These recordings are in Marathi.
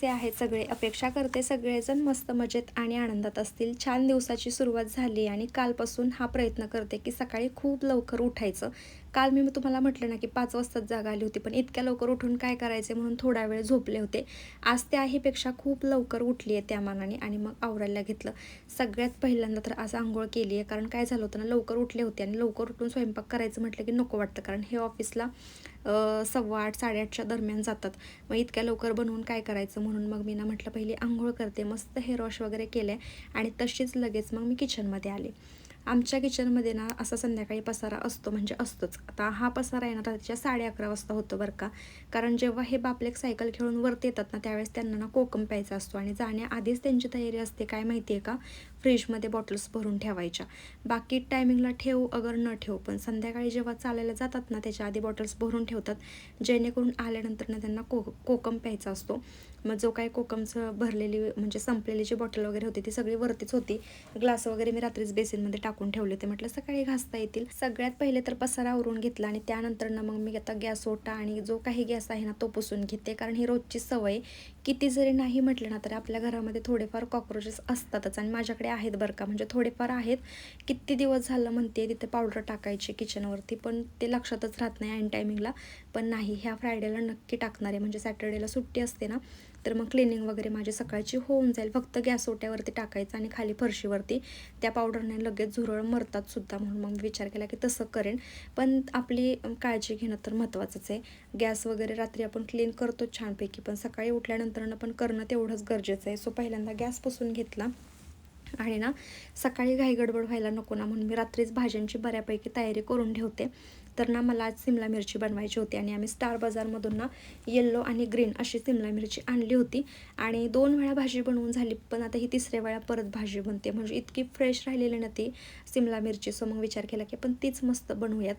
कसे आहेत सगळे? अपेक्षा करते सगळेजण मस्त मजेत आणि आनंदात असतील. छान दिवसाची सुरुवात झाली आणि कालपासून हा प्रयत्न करते की सकाळी खूप लवकर उठायचं. काल मी तुम्हाला म्हटलं ना की 5 वाजताच जाग आली होती, पण इतक्या लवकर उठून काय करायचे म्हणून थोडा वेळ झोपले होते. आज त्याहीपेक्षा खूप लवकर उठली आहे त्या मानाने आणि मग आवरायला घेतलं. सगळ्यात पहिल्यांदा तर आज अंघोळ केली आहे, कारण काय झालं होतं ना, लवकर उठले होते आणि लवकर उठून स्वयंपाक करायचं म्हटलं की नको वाटतं, कारण हे ऑफिसला 8:15 8:30च्या दरम्यान जातात. मग इतक्या लवकर बनवून काय करायचं, म्हणून मग मी ना म्हटलं पहिली अंघोळ करते, मस्त हेअर वॉश वगैरे केले आणि तशीच लगेच मग मी किचनमध्ये आले. आमच्या किचनमध्ये ना असा संध्याकाळी पसारा असतो, म्हणजे असतोच. आता हा पसारा आहे ना रात्रीच्या 11:30 वाजता होतो बरं का, कारण जेव्हा हे बापलेक सायकल खेळून वरती येतात ना, त्यावेळेस त्यांना ना कोकम प्यायचा असतो आणि जाण्याआधीच त्यांची तयारी असते, काय माहिती आहे का, फ्रीजमध्ये बॉटल्स भरून ठेवायच्या. बाकी टायमिंगला ठेवू अगर न ठेवू, पण संध्याकाळी जेव्हा चालायला जातात ना त्याच्या आधी बॉटल्स भरून ठेवतात, जेणेकरून आल्यानंतर ना त्यांना कोकम प्यायचा असतो. मग जो काही कोकमचं भरलेली म्हणजे संपलेली जी बॉटल वगैरे होती ती सगळी वरतीच होती. ग्लास वगैरे मी रात्रीच बेसिनमध्ये टाकून ठेवले होते, म्हटलं सकाळी घासता येतील. सगळ्यात पहिले तर पसारा आवरून घेतला आणि त्यानंतर ना मग मी आता गॅस ओटा आणि जो काही गॅस आहे ना तो पुसून घेते, कारण ही रोजची सवय. किती जरी नाही म्हटलं ना तरी आपल्या घरामध्ये थोडेफार कॉक्रोचेस असतातच आणि माझ्याकडे आहेत बरं का, म्हणजे थोडेफार आहेत. किती दिवस झालं म्हणते तिथे पावडर टाकायची किचनवरती, पण ते लक्षातच राहत नाही ऐन टायमिंगला. पण नाही, ह्या फ्रायडेला नक्की टाकणार आहे, म्हणजे सॅटर्डेला सुट्टी असते ना, तर मग क्लिनिंग वगैरे माझी सकाळची होऊन जाईल. फक्त गॅस ओट्यावरती टाकायचं आणि खाली फरशीवरती. त्या पावडरने लगेच झुरळ मरतात सुद्धा, म्हणून मग विचार केला की तसं करेन. पण आपली काळजी घेणं तर महत्त्वाचंच आहे. गॅस वगैरे रात्री आपण क्लीन करतो छानपैकी, पण सकाळी उठल्यानंतर पण करणं तेवढंच गरजेचं आहे. सो पहिल्यांदा गॅस पुसून घेतला आणि ना सकाळी घाई गडबड व्हायला नको ना, म्हणून मी रात्रीच भाज्यांची बऱ्यापैकी तयारी करून ठेवते. तर ना मला आज सिमला मिरची बनवायची होती आणि आम्ही स्टार बाजारमधून ना येल्लो आणि ग्रीन अशी सिमला मिरची आणली होती आणि 2 वेळा भाजी बनवून झाली, पण आता ही 3ऱ्या वेळा परत भाजी बनते, म्हणजे इतकी फ्रेश राहिलेली ना ती सिमला मिरची. सो मग विचार केला की आपण तीच मस्त बनवूयात.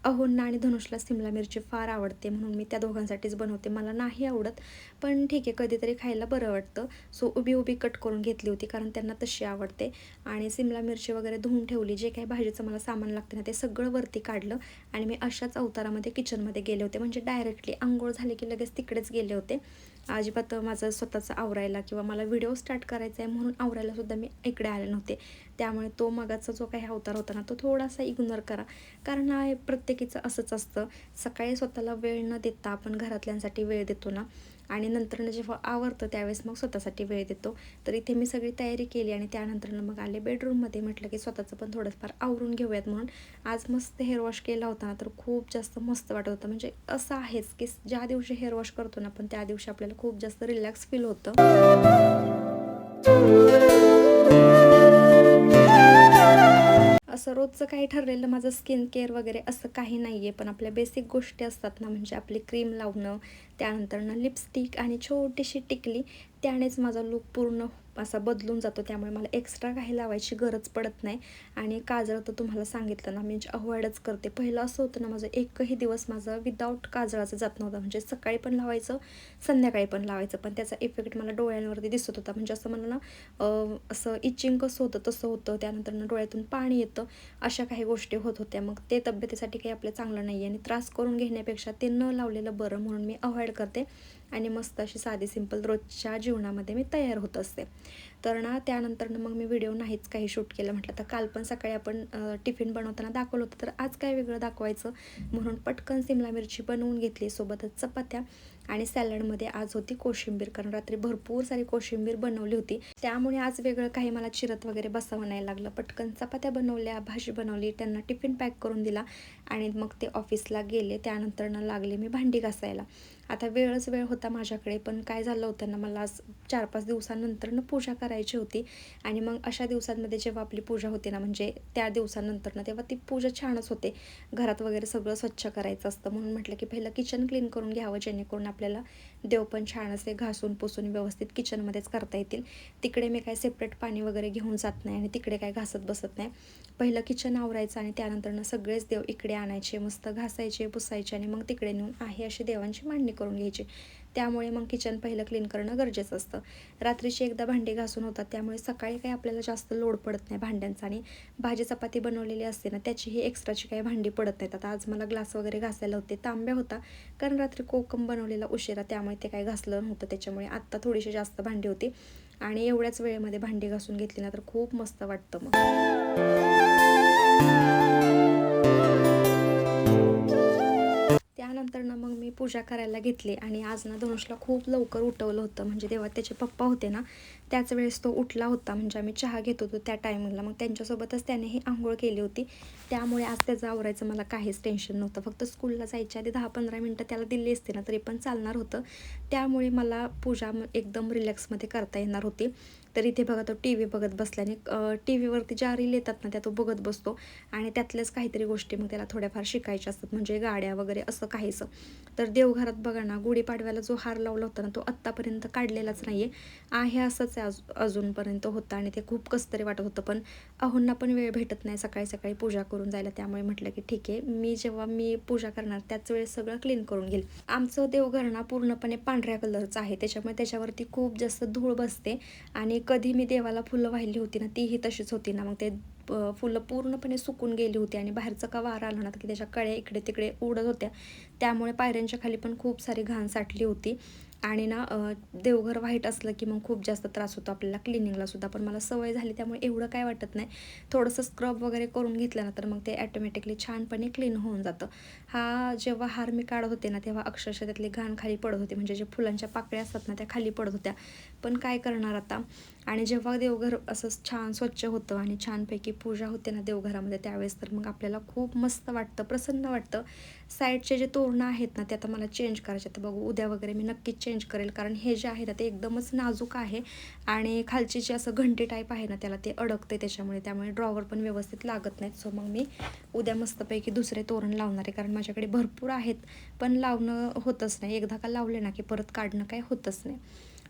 अहोंना आणि धनुषला सिमला मिरची फार आवडते, म्हणून मी त्या दोघांसाठीच बनवते. मला नाही आवडत, पण ठीक आहे, कधीतरी खायला बरं वाटतं. सो उभी उभी कट करून घेतली होती, कारण त्यांना तशी आवडते. आणि सिमला मिरची वगैरे धुवून ठेवली. जे काही भाजीचं मला सामान लागतं ना ते सगळं वरती काढलं आणि मी अशाच अवतारामध्ये किचनमध्ये गेले होते, म्हणजे डायरेक्टली अंघोळ झाले की लगेच तिकडेच गेले होते. अजिबात माझं स्वतःचं आवरायला किंवा मला व्हिडिओ स्टार्ट करायचा आहे म्हणून आवरायलासुद्धा मी इकडे आले नव्हते. त्यामुळे तो मगाचा जो काही अवतार होता ना तो थोडासा इग्नोर करा, कारण हा प्रत्येकीचं असंच असतं. सकाळी स्वतःला वेळ न देता आपण घरातल्यांसाठी वेळ देतो ना, आणि नंतर जेव्हा आवरतं त्यावेळेस मग स्वतःसाठी वेळ देतो. तर इथे मी सगळी तयारी केली आणि त्यानंतर मग आले बेडरूममध्ये. म्हटलं की स्वतःचं पण थोडंफार आवरून घेऊयात म्हणून. आज मस्त हेअर वॉश केला होता ना, तर खूप जास्त मस्त वाटत होतं. म्हणजे असं आहेच की ज्या दिवशी हेअर वॉश करतो ना पण त्या दिवशी आपल्याला खूप जास्त रिलॅक्स फील होतं. असं रोजचं काही ठरलेलं माझं स्किन केअर वगैरे असं काही नाही आहे, पण आपल्या बेसिक गोष्टी असतात ना, म्हणजे आपली क्रीम लावणं, त्यानंतर लिपस्टिक आणि छोटीशी टिकली, त्यानेच माझा लूक पूर्ण असा बदलून जातो. त्यामुळे मला एक्स्ट्रा काही लावायची गरज पडत नाही. आणि काजळ तर तुम्हाला सांगितलं ना, मी अवॉइडच करते. पहिलं असं होतं ना, माझं एकही दिवस माझं विदाऊट काजळाचं जात नव्हतं, म्हणजे सकाळी पण लावायचं, संध्याकाळी पण लावायचं, पण त्याचा इफेक्ट मला डोळ्यांवरती दिसत होता. म्हणजे असं मला ना असं इचिंग कसं होतं तसं होतं, त्यानंतर डोळ्यातून पाणी येतं, अशा काही गोष्टी होत होत्या. मग ते तब्येतीसाठी काही आपलं चांगलं नाही आहे आणि त्रास करून घेण्यापेक्षा ते न लावलेलं बरं, म्हणून मी अवॉइड करते आणि मस्त अशी साधी सिंपल रोजच्या जीवनामध्ये मी तयार होत असते. तर ना त्यानंतर मग मी व्हिडिओ नाहीच काही शूट केलं. म्हटलं तर काल पण सकाळी आपण टिफिन बनवताना दाखवलं होतं, तर आज काय वेगळं दाखवायचं, म्हणून पटकन सिमला मिरची बनवून घेतली, सोबतच चपात्या आणि सॅलडमध्ये आज होती कोशिंबीर, कारण रात्री भरपूर सारी कोशिंबीर बनवली होती. त्यामुळे आज वेगळं काही मला चिरत वगैरे बसावं नाही लागलं. पटकन चपात्या बनवल्या, भाजी बनवली, त्यांना टिफिन पॅक करून दिला आणि मग ते ऑफिसला गेले. त्यानंतर लागले मी भांडी घासायला. आता वेळच वेळ होता माझ्याकडे, पण काय झालं होतं ना, मला आज 4-5 दिवसानंतर पूजा करायची होती आणि मग अशा दिवसांमध्ये जेव्हा आपली पूजा होते ना, म्हणजे त्या दिवसानंतर तेव्हा ती पूजा छानच होते. घरात वगैरे सगळं स्वच्छ करायचं असतं, म्हणून म्हटलं की पहिलं किचन क्लीन करून घ्यावं, जेणेकरून आपल्याला देव पण छान असे घासून पुसून व्यवस्थित किचनमध्येच करता येतील. तिकडे मी काय सेपरेट पाणी वगैरे घेऊन जात नाही आणि तिकडे काय घासत बसत नाही. पहिलं किचन आवरायचं आणि त्यानंतर सगळेच देव इकडे आणायचे, मस्त घासायचे, पुसायचे आणि मग तिकडे नेऊन आहे अशी देवांची मांडणी करून घ्यायची. त्यामुळे मग किचन पहिलं क्लीन करणं गरजेचं असतं. रात्रीची एकदा भांडी घासून होतात, त्यामुळे सकाळी काही आपल्याला जास्त लोड पडत नाही भांड्यांचा. आणि भाजी चपाती बनवलेली असते ना, त्याचीही एक्स्ट्राची काही भांडी पडत नाहीत. आता आज मला ग्लास वगैरे घासायला होते, तांब्या होता, कारण रात्री कोकम बनवलेला उशिरा, त्यामुळे ते काही घासलं नव्हतं. त्याच्यामुळे आत्ता थोडीशी जास्त भांडी होती आणि एवढ्याच वेळेमध्ये भांडी घासून घेतली ना तर खूप मस्त वाटतं मग. त्यानंतर ना मग मी पूजा करायला घेतली आणि आज ना धनुषला खूप लवकर उठवलं होतं. म्हणजे तेव्हा त्याचे पप्पा होते ना, त्याच वेळेस तो उठला होता. म्हणजे आम्ही चहा घेत होतो त्या टायमिंगला, मग त्यांच्यासोबतच त्यानेही आंघोळ केली होती. त्यामुळे आज त्याचं आवरायचं मला काहीच टेन्शन नव्हतं. फक्त स्कूलला जायच्या आधी 10-15 मिनटं त्याला दिली असते ना तरी पण चालणार होतं. त्यामुळे मला पूजा एकदम रिलॅक्समध्ये करता येणार होती. तर इथे बघा तो टी व्ही बघत बसल्याने, टी व्हीवरती ज्या रील येतात ना त्या तो बघत बसतो आणि त्यातल्याच काहीतरी गोष्टी मग त्याला थोड्याफार शिकायच्या असतात, म्हणजे गाड्या वगैरे असं काहीसं. तर देवघरात बघा ना, गुढीपाडव्याला जो हार लावला होता ना तो आत्तापर्यंत काढलेलाच नाही आहे असंच आहे अजूनपर्यंत होता आणि ते खूप कसं तरी वाटत होतं. पण अहोंना पण वेळ भेटत नाही सकाळी सकाळी पूजा करून जायला, त्यामुळे म्हटलं की ठीक आहे, जेव्हा मी पूजा करणार त्याच वेळेस सगळं क्लीन करून घेईल. आमचं देवघर ना पूर्णपणे पांढऱ्या कलरचं आहे, त्याच्यामुळे त्याच्यावरती खूप जास्त धूळ बसते आणि कधी मी देवाला फुलं वाहिली होती ना तीही तशीच होती ना, मग ते फुलं पूर्णपणे सुकून गेली होती आणि बाहेरचं का वारा आला ना की त्याच्या कळ्या इकडे तिकडे उडत होत्या. त्यामुळे पायऱ्यांच्या खाली पण खूप सारी घाण साठली होती आणि ना देवघर व्हाईट असलं की मग खूप जास्त त्रास होतो आपल्याला क्लिनिंगला सुद्धा. पण मला सवय झाली त्यामुळे एवढं काय वाटत नाही. थोडंसं स्क्रब वगैरे करून घेतलं ना तर मग ते ॲटोमॅटिकली छानपणे क्लीन होऊन जातं. हा जेव्हा हार मी काढत होते ना तेव्हा अक्षरशः त्यातली घाण खाली पडत होती, म्हणजे जे फुलांच्या पाकळ्या असतात ना त्या खाली पडत होत्या. पण काय करणार आता. आणि जेव्हा देवघर असं छान स्वच्छ होतं आणि छानपैकी पूजा होते ना देवघरामध्ये त्यावेळेस तर मग आपल्याला खूप मस्त वाटतं, प्रसन्न वाटतं. साईडचे जे तोरणं आहेत ना ते आता मला चेंज करायचे, तर बघू उद्या वगैरे मी नक्कीच चेंज करेल, कारण हे जे आहे ना ते एकदमच नाजूक आहे आणि खालची जी असं घंटी टाईप आहे ना त्याला ते अडकते त्यामुळे ड्रॉवर पण व्यवस्थित लागत नाहीत. सो मग मी उद्या मस्तपैकी दुसरे तोरण लावणार आहे, कारण माझ्याकडे भरपूर आहेत पण लावणं होतच नाही. एकदा का लावले ना की परत काढणं काय होतच नाही.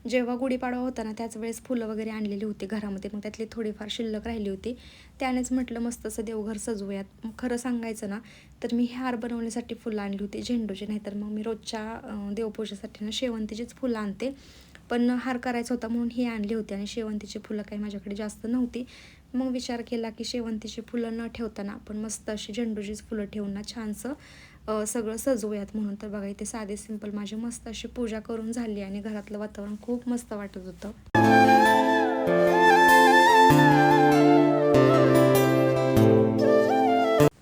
जेव्हा गुढीपाडवा होता ना त्याच वेळेस फुलं वगैरे आणलेली होती घरामध्ये, मग त्यातली थोडीफार शिल्लक राहिली होती. त्यानेच म्हटलं मस्त असं देवघर सजवूयात. खरं सांगायचं ना तर मी हार बनवण्यासाठी फुलं आणली होती झेंडूची, नाहीतर मग मी रोजच्या देवपूजेसाठी ना शेवंतीचीच फुलं आणते. पण हार करायचा होता म्हणून ही आणली होती आणि शेवंतीची फुलं काही माझ्याकडे जास्त नव्हती. मग विचार केला की शेवंतीची फुलं न ठेवताना आपण मस्त अशी झेंडूचीच फुलं ठेवून ना छानसं सगळं सजवूयात म्हणून. तर बघा इथे साधे सिंपल माझी मस्त अशी पूजा करून झाली आणि घरातलं वातावरण खूप मस्त वाटत होतं.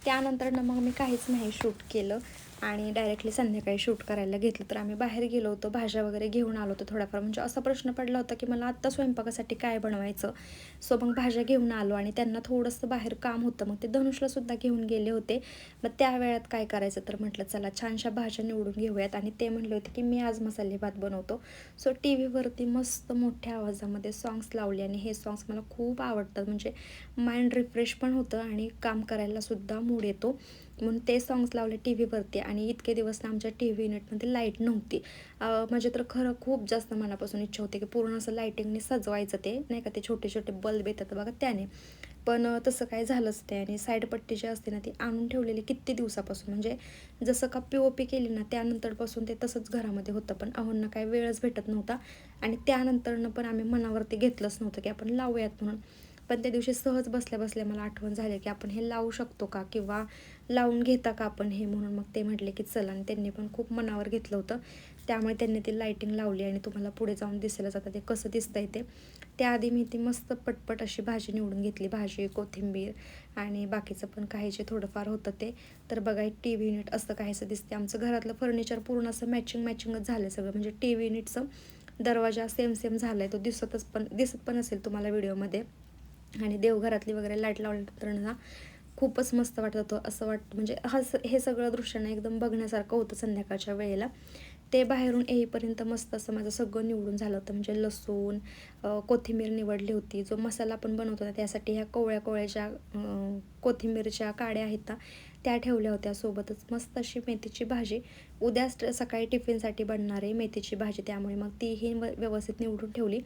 त्यानंतर ना मग मी काहीच नाही शूट केलं आणि डायरेक्टली संध्याकाळी शूट करायला घेतलं. तर आम्ही बाहेर गेलो होतो, भाज्या वगैरे घेऊन आलो होतो थोड्याफार, म्हणजे असा प्रश्न पडला होता की मला आत्ता स्वयंपाकासाठी काय बनवायचं. सो मग भाज्या घेऊन आलो आणि त्यांना थोडंसं बाहेर काम होतं, मग ते धनुषला सुद्धा घेऊन गेले होते. मग त्या वेळात काय करायचं तर म्हटलं चला छानशा भाज्या निवडून घेऊयात आणि ते म्हणले होते की मी आज मसाले भात बनवतो. सो टी व्हीवरती मस्त मोठ्या आवाजामध्ये सॉंग्स लावले आणि हे सॉंग्स मला खूप आवडतात, म्हणजे माइंड रिफ्रेश पण होतं आणि काम करायला सुद्धा मूड येतो, म्हणून ते सॉंग्स लावले टी व्हीवरती. आणि इतके दिवस ना आमच्या टी व्ही युनिटमध्ये लाईट नव्हती. म्हणजे तर खरं खूप जास्त मनापासून इच्छा होती की पूर्ण असं लाईटिंगने सजवायचं, ते नाही का ते छोटे छोटे बल्ब येतात बघा त्याने. पण तसं काय झालंच नाही आणि साईड पट्टी जी असते ना ती आणून ठेवलेली किती दिवसापासून, म्हणजे जसं का POP केली ना त्यानंतरपासून ते तसंच घरामध्ये होतं. पण अहोंना काय वेळच भेटत नव्हता आणि त्यानंतरनं पण आम्ही मनावरती घेतलंच नव्हतं की आपण लावूयात म्हणून. पण त्या दिवशी सहज बसल्या बसल्या मला आठवण झाली की आपण हे लावू शकतो का, किंवा लावून घेता का आपण हे, म्हणून मग ते म्हटले की चल. आणि त्यांनी पण खूप मनावर घेतलं होतं, त्यामुळे त्यांनी ती लाईटिंग लावली आणि तुम्हाला पुढे जाऊन दिसेलच आता ते कसं दिसतंय ते. त्याआधी मी ती मस्त पटपट अशी भाजी निवडून घेतली, भाजी कोथिंबीर आणि बाकीचं पण काही जे थोडंफार होतं ते. तर बघा टी व्ही युनिट असं काहीसं दिसते. आमचं घरातलं फर्निचर पूर्ण असं मॅचिंगच झालं सगळं, म्हणजे टी व्ही युनिटचं दरवाजा सेम झाला आहे, तो दिसत पण असेल तुम्हाला व्हिडिओमध्ये. आणि देवघरातली वगैरे लाईट लावल्यानंतर ना खूपच मस्त वाटत होतं. असं वाटतं म्हणजे हे सगळं दृश्य ना एकदम बघण्यासारखं होतं संध्याकाळच्या वेळेला. ते बाहेरून येईपर्यंत मस्त असं माझं सगळं निवडून झालं होतं, म्हणजे लसूण, कोथिंबीर निवडली होती. जो मसाला आपण बनवतो ना त्यासाठी ह्या कोवळ्या कोथिंबीरच्या काड्या आहेत ना त्या ठेवल्या होत्या. सोबतच मस्त अशी मेथीची भाजी, उद्या सकाळी टिफिनसाठी बनणारे मेथीची भाजी, त्यामुळे मग तीही व्यवस्थित निवडून ठेवली.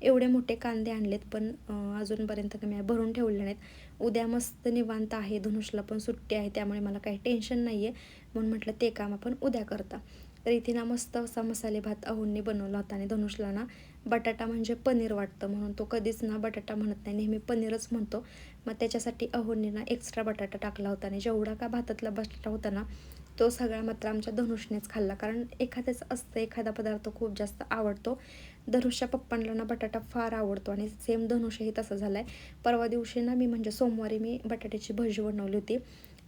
एवढे मोठे कांदे आणलेत पण अजूनपर्यंत कमी भरून ठेवले नाहीत. उद्या मस्त निवांत आहे, धनुषला पण सुट्टी आहे, त्यामुळे मला काही टेन्शन नाही आहे, म्हणून म्हटलं ते काम आपण उद्या करता. तर इथे ना मस्त असा मसाले भात अहोंनी बनवला होता आणि धनुषला ना बटाटा म्हणजे पनीर वाटतं म्हणून तो कधीच ना बटाटा म्हणत नाही, नेहमी पनीरच म्हणतो. मग त्याच्यासाठी अहोंनी ना एक्स्ट्रा बटाटा टाकला होता आणि जेवढा का भातातला बटाटा होता ना तो सगळा मात्र आमच्या धनुषनेच खाल्ला. कारण एखाद्याचं असतं एखादा पदार्थ खूप जास्त आवडतो. धनुषच्या पप्पांना ना बटाटा फार आवडतो आणि सेम धनुषही तसं झालं आहे. परवा दिवशी ना मी म्हणजे सोमवारी मी बटाट्याची भजी बनवली होती.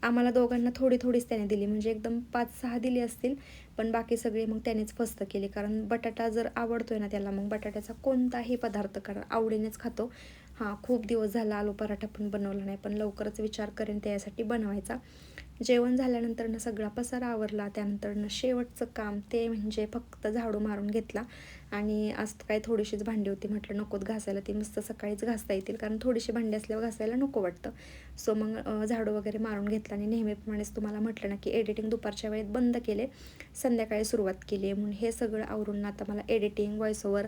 आम्हाला दोघांना थोडी थोडीच त्याने दिली, म्हणजे एकदम 5-6 दिली असतील, पण बाकी सगळी मग त्यानेच फस्त केली. कारण बटाटा जर आवडतोय ना त्याला, मग बटाट्याचा कोणताही पदार्थ करा आवडीनेच खातो. हां, खूप दिवस झाला आलू पराठा पण बनवला नाही, पण लवकरच विचार करेन त्यासाठी बनवायचा. जेवण झाल्यानंतरनं सगळा पसारा आवरला. त्यानंतरनं शेवटचं काम ते म्हणजे फक्त झाडू मारून घेतला आणि आज काही थोडीशीच भांडी होती, म्हटलं नकोत घासायला, ती मस्त सकाळीच घासता येतील, कारण थोडीशी भांडी असल्यावर घासायला नको वाटतं. सो मग झाडू वगैरे मारून घेतला आणि नेहमीप्रमाणेच तुम्हाला म्हटलं ना की एडिटिंग दुपारच्या वेळेत बंद केले, संध्याकाळी सुरुवात केली आहे. म्हणून हे सगळं आवरून आता मला editing, voice over,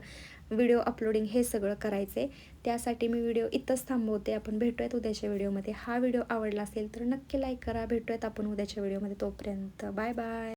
video uploading हे सगळं करायचं आहे. त्यासाठी मी व्हिडिओ इथंच थांबवते. आपण भेटूयात उद्याच्या व्हिडिओमध्ये. हा व्हिडिओ आवडला असेल तर नक्की लाईक करा. भेटूयात आपण उद्याच्या व्हिडिओमध्ये. तोपर्यंत बाय बाय.